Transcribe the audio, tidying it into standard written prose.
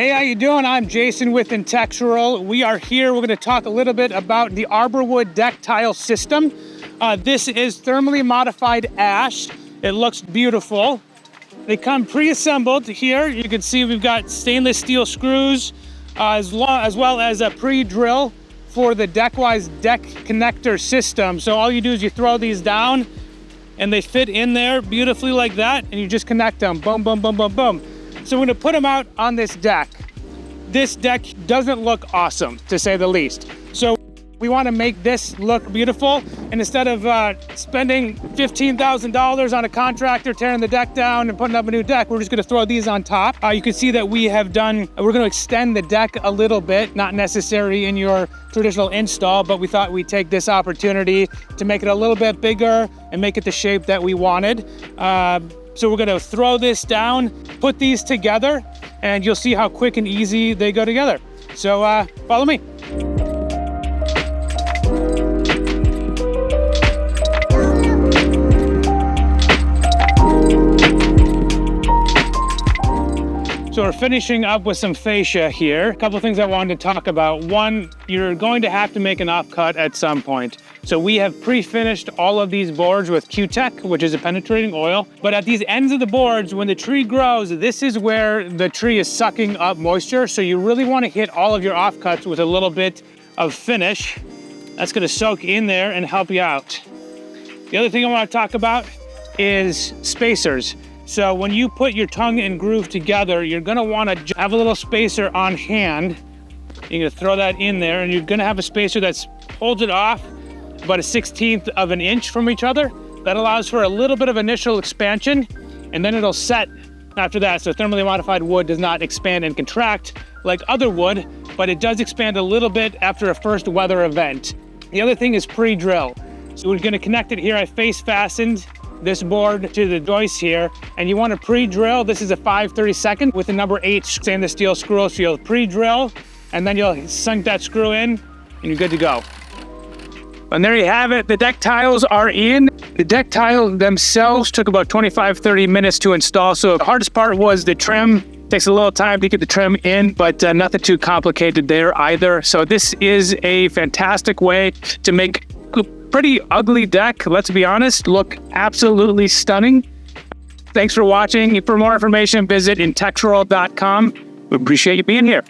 Hey, how you doing? I'm Jason with Intectural. We are here. We're going to talk a little bit about the Arbor Wood deck tile system. This is thermally modified ash. It looks beautiful. They come pre-assembled here. You can see we've got stainless steel screws as well as a pre-drill for the Deckwise deck connector system. So all you do is you throw these down and they fit in there beautifully like that, and you just connect them. Boom, boom, boom, boom, boom. So we're gonna put them out on this deck. This deck doesn't look awesome, to say the least. So we wanna make this look beautiful, and instead of spending $15,000 on a contractor tearing the deck down and putting up a new deck, we're just gonna throw these on top. You can see that we're gonna extend the deck a little bit, not necessary in your traditional install, but we thought we'd take this opportunity to make it a little bit bigger and make it the shape that we wanted. So we're gonna throw this down, put these together, and you'll see how quick and easy they go together. So follow me. So we're finishing up with some fascia here. A couple of things I wanted to talk about. One, you're going to have to make an offcut at some point. So we have pre-finished all of these boards with Q-Tech, which is a penetrating oil. But at these ends of the boards, when the tree grows, this is where the tree is sucking up moisture. So you really want to hit all of your offcuts with a little bit of finish. That's going to soak in there and help you out. The other thing I want to talk about is spacers. So when you put your tongue and groove together, you're gonna wanna have a little spacer on hand. You're gonna throw that in there, and you're gonna have a spacer that holds it off about a 1/16 of an inch from each other. That allows for a little bit of initial expansion, and then it'll set after that. So thermally modified wood does not expand and contract like other wood, but it does expand a little bit after a first weather event. The other thing is pre-drill. So we're gonna connect it here. I face fastened this board to the joist here, and you want to pre-drill. This is a 5/32 with the number 8 stainless steel screw. So you'll pre-drill, and then you'll sink that screw in, and you're good to go. And there you have it. The deck tiles are in. The deck tiles themselves took about 25-30 minutes to install. So the hardest part was the trim. Takes a little time to get the trim in, but nothing too complicated there either. So this is a fantastic way to make a pretty ugly deck, let's be honest, look absolutely stunning. Thanks for watching. For more information, visit Intectural.com. We appreciate you being here.